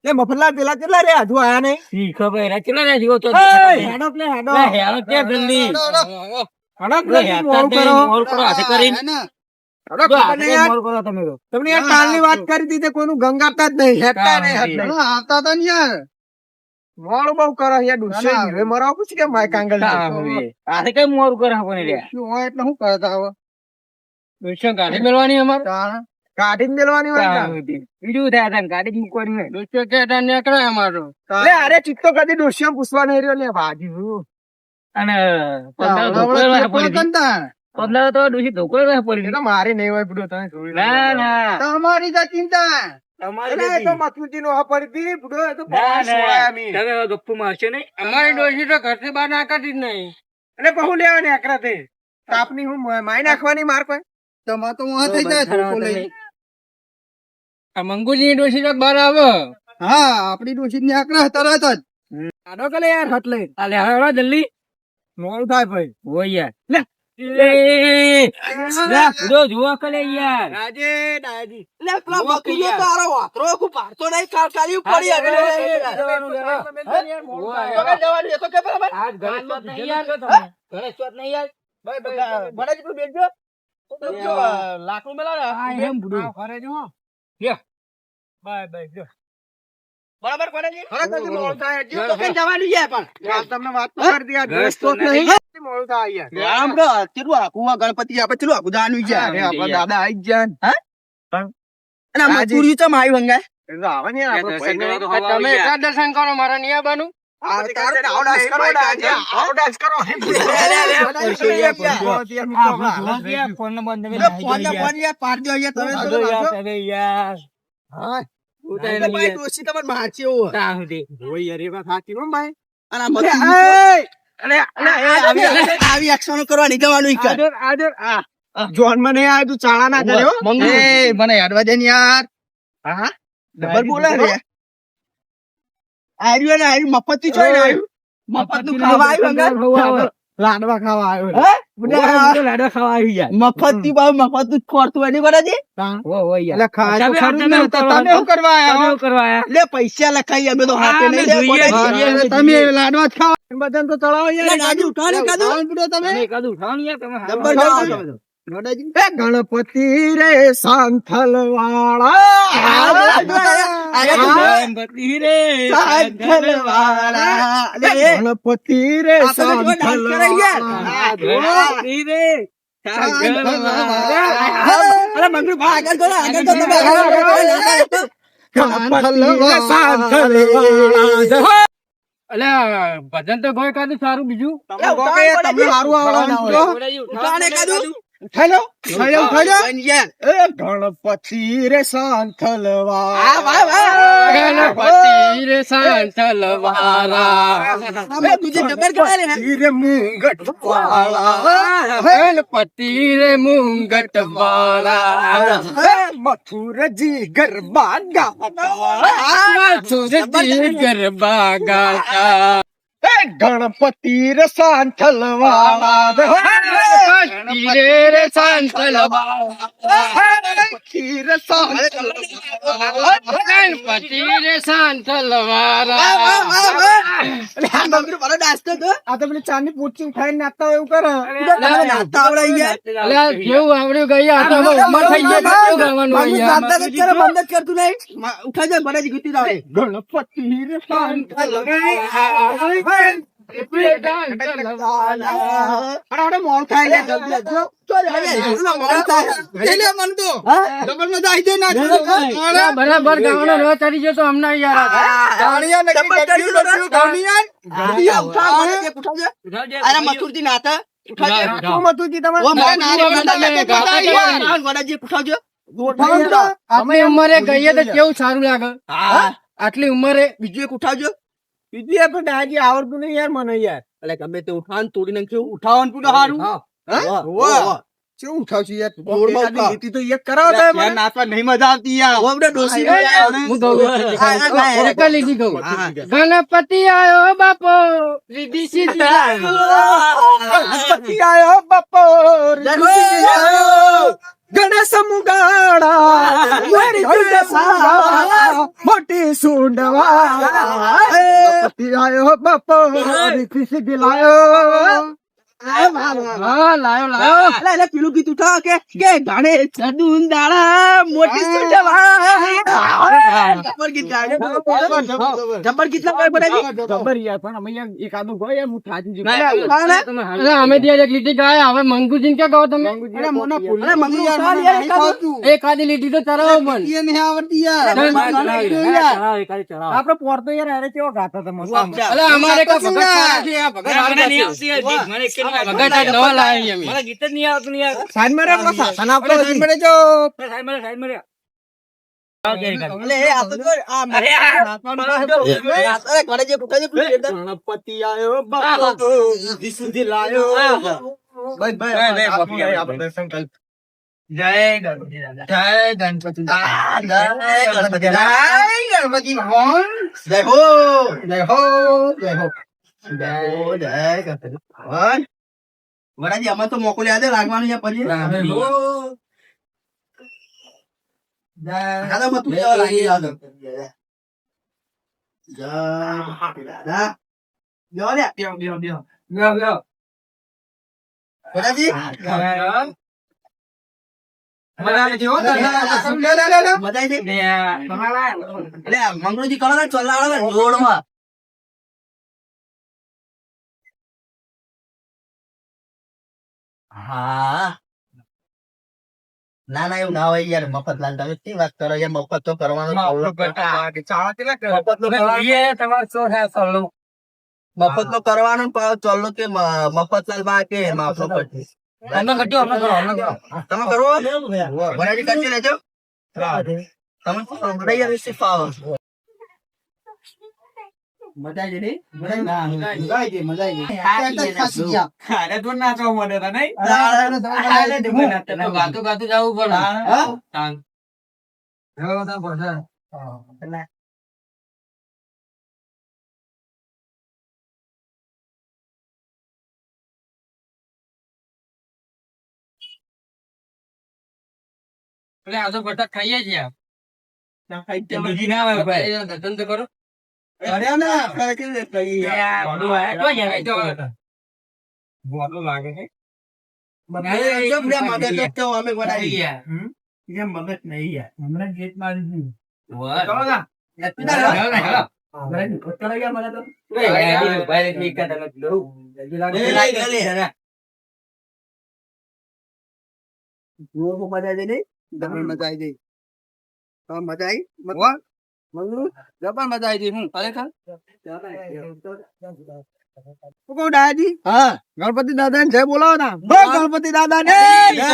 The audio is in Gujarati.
લે મફતલાલ પેલા કેટલા રે હજુ આયા નહીં? ઈ ખબર રે કેટલા રે જીવો તો હેડો પ્લે હેડો. હેડો તે જલ્દી હેડો પ્લે મોડું કરો. મોર કરો હાથે કરીને હેડો ખબર નહીં યાર. મોર કરો તમે તો તમને યાર કાલની વાત કરી હતી તે કોઈનું ગંગાતા જ નહીં, હેડતા નહીં, હેડતા. આવતા હતા ને યાર. મોડું બહુ કરો યાર, ડૂસે હવે મરાવ પૂછી કે માય કાંગલ હાથે કઈ મોર કરે આપણને રે શું હોય એટલે શું કરતા હવે? દોસ્તો ગાડી મેળવાની અમાર તાણ. કાઢીને મેલવાની હોય ને. બીજું થાય તાન ગાડી જ મૂકવાની હોય દોસ્તો કે હતા નીકળે અમારો. લે અરે ચિત્તો કદી ડોશિયા પૂછવા નહીં રહ્યો લે ભાજી. અને કંટાળ. પંદર તો ડોસી ધોકો રહે એ પડી તો મારી નહીં હોય બુડો, તમે જોઈ લો. ના ના તમારી તો ચિંતા. અરે એ તો મથુરજીનો હા પડી હતી, બુડો એ તો ના પાસ સોળાયા ના મી. તમે હવે ગપ્પુ મારશો નહીં અમારી ડોશી તો ઘરથી બહાર નાખતી જ નહીં. એટલે બહુ લેવાની આકરા તે તાપની હું માઈ નાખવાની માર કોઈ. તમારે તો મોહ થઈ જાય ધોકો લઈ. આ મંગુજી ડોસી તો બહાર આવે હા આપડી ડોશી ની આકડા તરત જ. આડો કલે યાર હટ લઈ. અલે હવે જલ્દી મોડું થાય ભાઈ. હોય યાર લે જો જુઓ કલે યાર રાજે દાદી. લે પેલા બકરીઓ તારો વાતરો ખૂબ પાડતો નહીં, કાળી પડી હવે જવાનું એ તો કે બરાબર આજ ગણેશ ચોથ નહીં યાર ગણેશ ચોથ નહીં યાર મને જ બેઠજો તો લાકડું મેલા ને આ એમ બુડો ઘરે જો લ્યો. બાય બાય જો. બરાબર કોનેજી ઘરે તો મોડું થાય હજી. તો કે જવાનું છે પણ કાલ તમને વાત તો કરી દી, આ ગણેશ ચોથ નહીં. મોડું થાય યાર. આમ તો ચેલું આખું આ ગણપતિ આપણે ચેલું આખું દાનું છે અરે આપણા દાદા આઈ જ જાય ને. અને આ મજૂરી ચમ આવી વંગાય એ તો આવે ને આપણો દર્શન ભાઈ કરવા તો નહીં. હવા તમે આવી જાય. એકલા દર્શન કરો મારા નિયાબાનું. આ તારે આવો ડાન્સ કરો, આવો ડાન્સ કરો. ફોન નંબર તમે ફોન યાર પાડ દો યાર તમે તો રાખો. અરે યાર હા એટલે ભાઈ ડોશી તમને મારશે એવું. ત્યાં સુધી ઓય યાર એ વાત સાચી હો ભાઈ. અને આ મજૂરી અરે આવી એક્શનો કરવા નહીં જવાનું ઈ કર. આદર જોન મને આ તું ચાળા ના કર્યો. એ મને હેડવા દે ને યાર. હા ડબલ બોલે રે. આર્યું ને આર્યું મફત થી જોઈને આવ્યું. મફત નું ખાવા આવ્યું અંગા. લાડવા ખાવા આવ્યો. લાડવા ખાવા આવી જાય મફત થી બાવ મફત નું ખોરતું એની બરાબર એટલે ખાય તો ખરું જ ને. તો તમે શું કરવા આયા હો? કરવા લે પૈસા લખાઈ અમે તો હાથે નહીં લે કોને. અરે તમે લાડવા જ ખાવા બધાને તો ચડાવો લે યાર. ગાડી ઉઠાડે કાદુ. તમે કાદું ઉઠાવવાનું યાર તમે જબર ખાવા. એ ગણપતિ રે સાંથલ વાળા ગણપતિ રે સાંથલ વાળા. લે ગણપતિ રે આ તો જો સાંથલ ડાન્સ કરે યાર. ગણપતિ રે અરે મંગળુ ભાઈ આગળ કરો આગળ તો તમે ગણપતિ રે સાંથલ વાળા. અલ્યા ભજન તો ગયો કાદું સારું બીજું તમે કહો કે તમને સારું આવડે તો ઉઠાડે કાદુ. ઉઠાઈ લો, ઉઠાઈ લો, ઉઠાઈ લો. બન યાર. એ ગણપતિ રે સાંથલ આ વાળા. વાહ વાહ. ગણપતિ રે સાંથલ વાળા અમે તુજે જબર કરાય લે. ગણપતિ રે મુંગટ વાળા. ગણપતિ રે મુંગટ વાળા મથુરજી ગરબા ગાતા. સુરતી ગરબા ગાતા એ ગણપતિ રે સાંથલ વાળા. ગણપતિ રે સાંથલ વાળા ગણપતિ રે સાંથલ ગણપતિ રે સાંથલ વાળા આ મંગળુ મારો ડાન્સ તો તો. આ તો પેલી ચાંદની પૂછી ઉઠાઈને નાચતા હોય એવું કરે. તમે નાચતા આવડે યાર. અલ્યા જેવું આવડ્યું ગયા તો હવે ઉંમર થઈ ગઈ તો કેવું ગાવાનું હોય મંગળુ યાર? નાચતા તો કરે બંધ જ કરતું નહીં. ઉઠાઈ જાય મને જ ગીતી આવડે. ગણપતિ રે સાંથલ અરે મોડ થાય લે, જલ્દી આવજો. બરાબર ગાવાનો રસ ચડી ગયો તો હમણાં યાર જાણ્યા નક્કી કર્યું, જાણ્યા. અરે મથુરજી નાતા ઉઠાવજો. શું મથુરજી તમારે? ઓ મારા નાની તમે ગોડા ગાતા ગાતા યાર. યાર. ગોડાજી ઉઠાવજો. ઉઠાવો તો. આટલી ઉંમરે ગઈએ તો કેવું સારું લાગે હા. આટલી ઉંમરે બીજું એક ઉઠાવજો. બીજું એ પણ દાજી આવડતું નહીં યાર મને યાર. એટલે ગમે તે ઉઠાવવાનું તોડી નાખ્યું. ઉઠાવવાનું પૂરું હારું. વાહ. શું ઉઠાવશું યાર? જોરમાં એકાદી ઉઠાવ. લીટી તો એક કરાવો તો મને. નાચવા નહીં મજા આવતી યાર. ઓ આપણે ડોસી હું કહું એક લીધી કહું હા. ગણપતિ આયો બાપો રીધી સીધી લાયો. ગણપતિ આયો બપોર. જગો. ગણેશ મુગાડા મારી ગણેશ મોટી સુંડવા ગણપતિ આયો બાપો ખુશી દિલાયો એટલે પેલું ગીત ઉઠાવો કે ગણેશ ચંદુંદાળા મોટી સુંડવા જબર ગીત ગાય જબર ગીત ના બનાવી ખબર યાર પણ અમે યાર એકાદું ગયો યાર હું થાકી ગયો અમે ત્યાં એક લીટી ગાય હવે મંગુજીને ક્યાં ગાવ તમે અરે મંગુ યાર એક આધી લીટી તો ચરાવો પણ એ નહીં આવડતી યાર આપડે પોર તો યાર અરે કેવો ગાતા હતા અલે અમારે કા ભગત છે આ ભગત મને નહીં આવતી યાર ગીત, મને એક ભગત આજ નવા લાવી અમે મને ગીત જ નહીં આવતું યાર સાઈડ માં રે સાસન આપતો સાઈડ માં જો સાઈડ માં રે અલે આ તો આ અરે ઘરે જે પૂછે ગણપતિ આયો બાપો વિશુદ્ધિ લાયો ભાઈ આપણે સંકલ્પ જય ગણપતિ દાદા જય ગણપતિ દાદા જય ગણપતિ ભગવાન જય હો જય હો જય હો જય ગણપતિ ભગવાન વરાજી અમે તો મોકો લે લાગવાનું છે પછી દાદા મત તું લાગી જાવ દાદા જો લે વરાજી મજા છે એટલે મંગળજી કરો ને ચોલા જોડમાં હા ના ના એવું ના હોય યાર મફતલાલ તમે શી વાત કરો યાર મફત તો કરવાનું મફત નો કરવાનું ચાલો કે મફતલાલ બા કે માફો પછી તમે કરવો ભરાજી કરશે લેજો તમે યાર રિસીવ આવો મજા આવી ગઈ મજા આવી ગઈ અરે તો નાચવા મળે તા નહીં ગાતું ગાતું જવું પડે એટલે આ તો બટા ખાઈએ છીએ બીજી ના આવે ભાઈ દર્શન તો કરો અરે ના કે કઈ બોલો લાગે છે મગજ તો અમે બનાવી ગયા મગજ નહીં યાર હમણાં ગેટ મારી દીધું ચલો ના મજા આવી ગઈ મજા આવી ગઈ મજા આવી મંગળુ જબર મજા આવી ગઈ હું ખરેખર દાદાજી હા ગણપતિ દાદા ને જય બોલાવો ના ગણપતિ દાદા ને જય